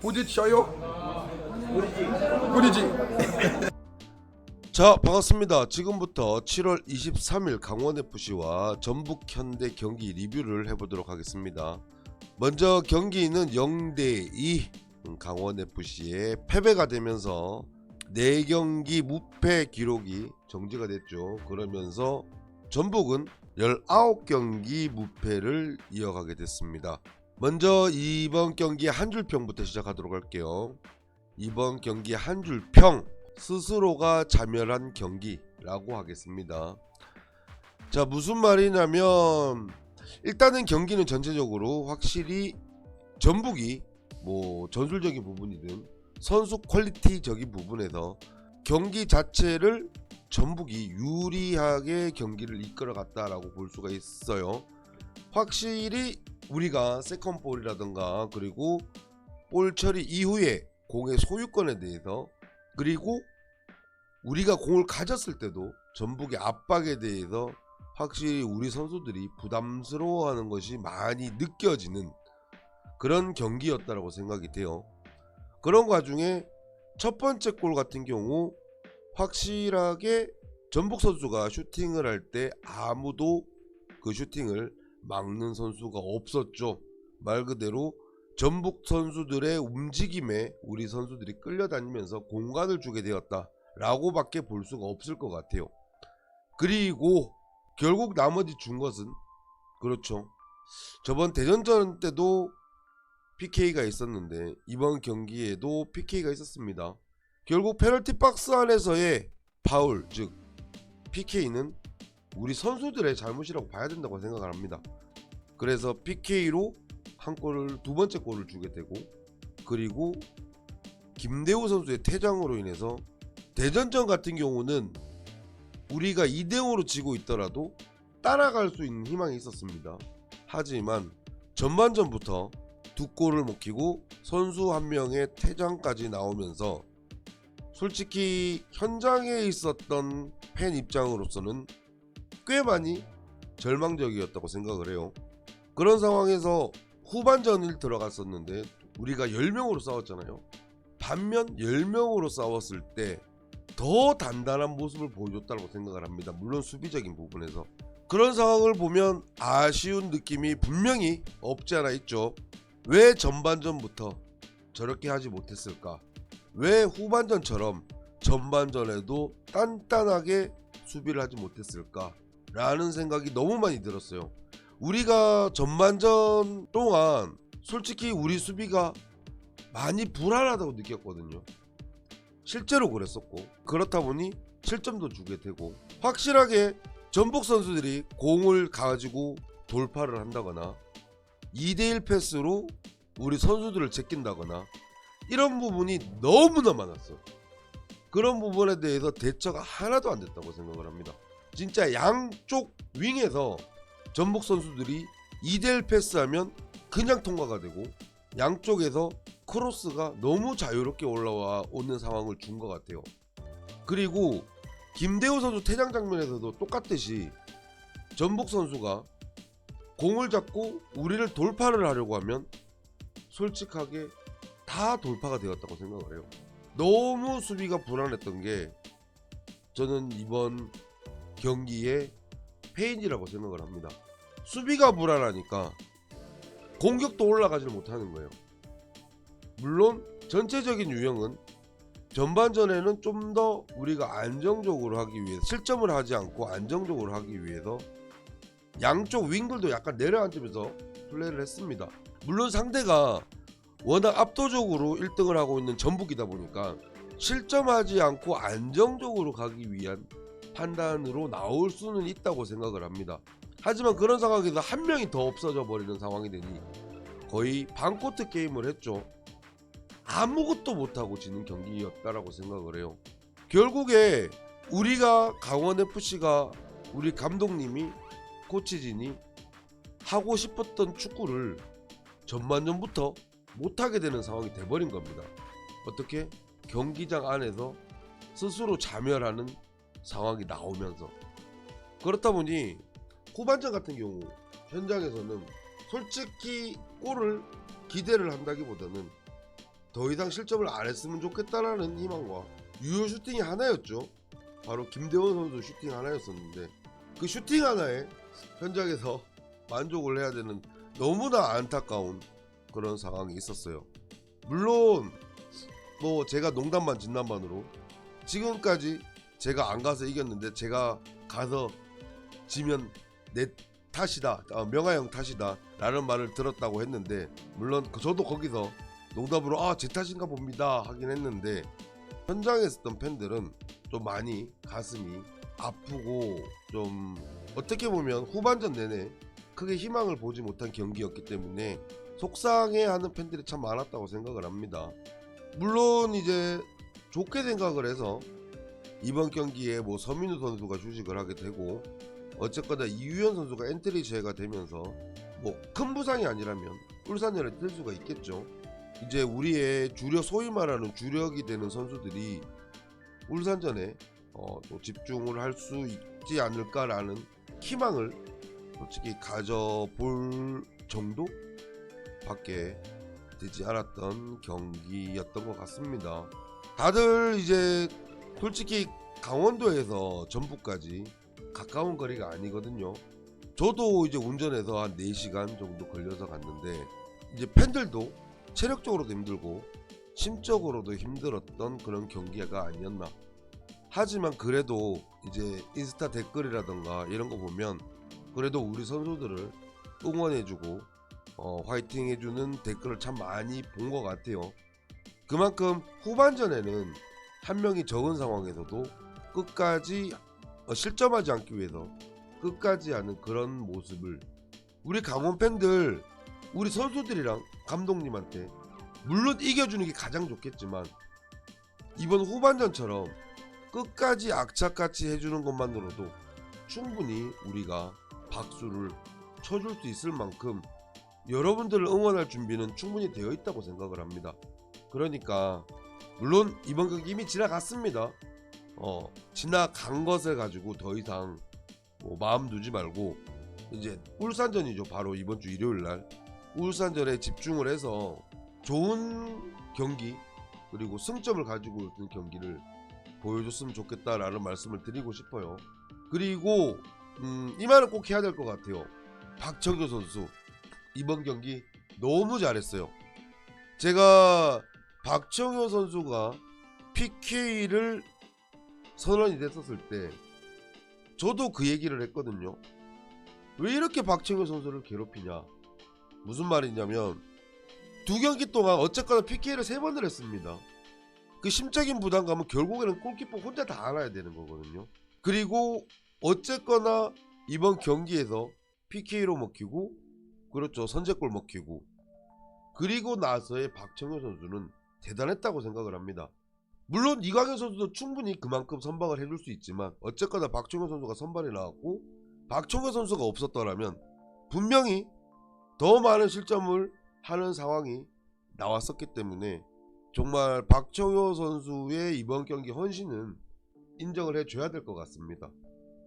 부딪혀요. 부딪지. 자, 반갑습니다. 지금부터 7월 23일 강원FC와 전북현대 경기 리뷰를 해보도록 하겠습니다. 먼저 경기는 0대2 강원FC의 패배가 되면서 4경기 무패 기록이 정지가 됐죠. 그러면서 전북은 19경기 무패를 이어가게 됐습니다. 먼저 이번 경기 한 줄 평부터 시작하도록 할게요. 이번 경기 한 줄 평, 스스로가 자멸한 경기라고 하겠습니다. 자, 무슨 말이냐면 일단은 경기는 전체적으로 확실히 전북이 뭐 전술적인 부분이든 선수 퀄리티적인 부분에서 경기 자체를 전북이 유리하게 경기를 이끌어갔다라고 볼 수가 있어요. 확실히 우리가 세컨볼이라든가 그리고 볼 처리 이후에 공의 소유권에 대해서, 그리고 우리가 공을 가졌을 때도 전북의 압박에 대해서 확실히 우리 선수들이 부담스러워하는 것이 많이 느껴지는 그런 경기였다라고 생각이 돼요. 그런 와중에 첫 번째 골 같은 경우 확실하게 전북 선수가 슈팅을 할 때 아무도 그 슈팅을 막는 선수가 없었죠. 말 그대로 전북 선수들의 움직임에 우리 선수들이 끌려다니면서 공간을 주게 되었다 라고 밖에 볼 수가 없을 것 같아요. 그리고 결국 나머지 준 것은, 그렇죠, 저번 대전전 때도 PK가 있었는데 이번 경기에도 PK가 있었습니다. 결국 페널티 박스 안에서의 파울, 즉 PK는 우리 선수들의 잘못이라고 봐야 된다고 생각을 합니다. 그래서 PK로 한 골을, 두 번째 골을 주게 되고, 그리고 김대우 선수의 퇴장으로 인해서 대전전 같은 경우는 우리가 2대0으로 지고 있더라도 따라갈 수 있는 희망이 있었습니다. 하지만 전반전부터 두 골을 먹히고 선수 한 명의 퇴장까지 나오면서 솔직히 현장에 있었던 팬 입장으로서는 꽤 많이 절망적이었다고 생각을 해요. 그런 상황에서 후반전을 들어갔었는데 우리가 10명으로 싸웠잖아요. 반면 10명으로 싸웠을 때 더 단단한 모습을 보여줬다고 생각을 합니다. 물론 수비적인 부분에서. 그런 상황을 보면 아쉬운 느낌이 분명히 없지 않아 있죠. 왜 전반전부터 저렇게 하지 못했을까? 왜 후반전처럼 전반전에도 단단하게 수비를 하지 못했을까? 라는 생각이 너무 많이 들었어요. 우리가 전반전 동안 솔직히 우리 수비가 많이 불안하다고 느꼈거든요. 실제로 그랬었고, 그렇다 보니 실점도 주게 되고, 확실하게 전북 선수들이 공을 가지고 돌파를 한다거나 2대1 패스로 우리 선수들을 제낀다거나 이런 부분이 너무나 많았어. 그런 부분에 대해서 대처가 하나도 안 됐다고 생각을 합니다. 진짜 양쪽 윙에서 전북 선수들이 2대1 패스하면 그냥 통과가 되고, 양쪽에서 크로스가 너무 자유롭게 올라와 오는 상황을 준 것 같아요. 그리고 김대우 선수 퇴장 장면에서도 똑같듯이 전북 선수가 공을 잡고 우리를 돌파를 하려고 하면 솔직하게 다 돌파가 되었다고 생각을 해요. 너무 수비가 불안했던 게 저는 이번 경기의 패인이라고 생각을 합니다. 수비가 불안하니까 공격도 올라가지를 못하는 거예요. 물론 전체적인 유형은 전반전에는 좀 더 우리가 안정적으로 하기 위해서, 실점을 하지 않고 안정적으로 하기 위해서 양쪽 윙들도 약간 내려앉으면서 플레이를 했습니다. 물론 상대가 워낙 압도적으로 1등을 하고 있는 전북이다 보니까 실점하지 않고 안정적으로 가기 위한 판단으로 나올 수는 있다고 생각을 합니다. 하지만 그런 상황에서 한 명이 더 없어져 버리는 상황이 되니 거의 반코트 게임을 했죠. 아무것도 못하고 지는 경기였다라고 생각을 해요. 결국에 우리가 강원FC가, 우리 감독님이, 코치진이 하고 싶었던 축구를 전반전부터 못하게 되는 상황이 돼버린 겁니다. 어떻게? 경기장 안에서 스스로 자멸하는 상황이 나오면서. 그렇다 보니 후반전 같은 경우 현장에서는 솔직히 골을 기대를 한다기보다는 더 이상 실점을 안 했으면 좋겠다라는 희망과 유효 슈팅이 하나였죠. 바로 김대원 선수 슈팅 하나였었는데 그 슈팅 하나에 현장에서 만족을 해야 되는 너무나 안타까운 그런 상황이 있었어요. 물론 뭐 제가 농담반 진담반으로 지금까지 제가 안 가서 이겼는데 제가 가서 지면 내 탓이다, 명하형 탓이다 라는 말을 들었다고 했는데, 물론 저도 거기서 농담으로 제 탓인가 봅니다 하긴 했는데, 현장에 있었던 팬들은 좀 많이 가슴이 아프고 좀 어떻게 보면 후반전 내내 크게 희망을 보지 못한 경기였기 때문에 속상해하는 팬들이 참 많았다고 생각을 합니다. 물론 이제 좋게 생각을 해서 이번 경기에 뭐 서민우 선수가 휴식을 하게 되고 어쨌거나 이유현 선수가 엔트리 제외가 되면서 뭐 큰 부상이 아니라면 울산전에 뛸 수가 있겠죠. 이제 우리의 주력, 소위 말하는 주력이 되는 선수들이 울산전에 또 집중을 할 수 있지 않을까라는 희망을 솔직히 가져볼 정도 밖에 되지 않았던 경기였던 것 같습니다. 다들 이제 솔직히 강원도에서 전북까지 가까운 거리가 아니거든요. 저도 이제 운전해서 한 4시간 정도 걸려서 갔는데 이제 팬들도 체력적으로도 힘들고 심적으로도 힘들었던 그런 경기가 아니었나. 하지만 그래도 이제 인스타 댓글이라던가 이런 거 보면 그래도 우리 선수들을 응원해주고 화이팅 해주는 댓글을 참 많이 본 것 같아요. 그만큼 후반전에는 한 명이 적은 상황에서도 끝까지 실점하지 않기 위해서 끝까지 하는 그런 모습을 우리 강원 팬들, 우리 선수들이랑 감독님한테 물론 이겨주는 게 가장 좋겠지만 이번 후반전처럼 끝까지 악착같이 해주는 것만으로도 충분히 우리가 박수를 쳐줄 수 있을 만큼 여러분들을 응원할 준비는 충분히 되어 있다고 생각을 합니다. 그러니까 물론 이번 경기 이미 지나갔습니다. 지나간 것을 가지고 더 이상 뭐 마음 두지 말고 이제 울산전이죠. 바로 이번 주 일요일날 울산전에 집중을 해서 좋은 경기 그리고 승점을 가지고 있는 경기를 보여줬으면 좋겠다라는 말씀을 드리고 싶어요. 그리고 이 말은 꼭 해야 될 것 같아요. 박청규 선수 이번 경기 너무 잘했어요. 제가 박청효 선수가 PK를 선언이 됐었을 때 저도 그 얘기를 했거든요. 왜 이렇게 박청효 선수를 괴롭히냐. 무슨 말이냐면 두 경기 동안 어쨌거나 PK를 3번을 했습니다. 그 심적인 부담감은 결국에는 골키퍼 혼자 다 안아야 되는 거거든요. 그리고 어쨌거나 이번 경기에서 PK로 먹히고 그렇죠, 선제골 먹히고 그리고 나서의 박청효 선수는 대단했다고 생각을 합니다. 물론 이광현 선수도 충분히 그만큼 선방을 해줄 수 있지만 어쨌거나 박청효 선수가 선발에 나왔고 박청효 선수가 없었더라면 분명히 더 많은 실점을 하는 상황이 나왔었기 때문에 정말 박청효 선수의 이번 경기 헌신은 인정을 해줘야 될 것 같습니다.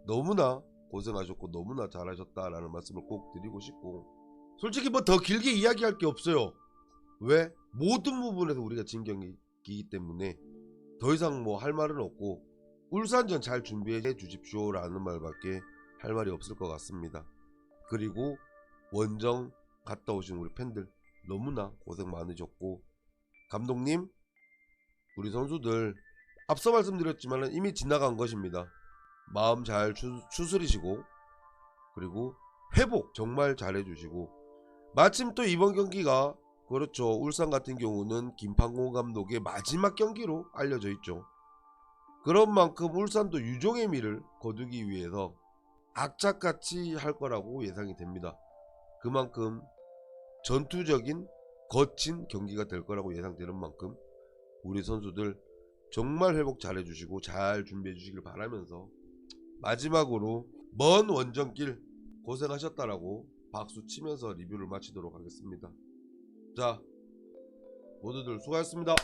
너무나 고생하셨고 너무나 잘하셨다라는 말씀을 꼭 드리고 싶고, 솔직히 뭐 더 길게 이야기할 게 없어요. 왜? 모든 부분에서 우리가 진 경기이기 때문에 더 이상 뭐 할 말은 없고 울산전 잘 준비해 주십시오 라는 말밖에 할 말이 없을 것 같습니다. 그리고 원정 갔다 오신 우리 팬들 너무나 고생 많으셨고, 감독님, 우리 선수들 앞서 말씀드렸지만 이미 지나간 것입니다. 마음 잘 추스리시고 그리고 회복 정말 잘해주시고, 마침 또 이번 경기가 그렇죠, 울산 같은 경우는 김판공 감독의 마지막 경기로 알려져 있죠. 그런 만큼 울산도 유종의 미를 거두기 위해서 악착같이 할 거라고 예상이 됩니다. 그만큼 전투적인 거친 경기가 될 거라고 예상되는 만큼 우리 선수들 정말 회복 잘 해주시고 잘 준비해 주시길 바라면서 마지막으로 먼 원정길 고생하셨다라고 박수 치면서 리뷰를 마치도록 하겠습니다. 자, 모두들 수고하셨습니다.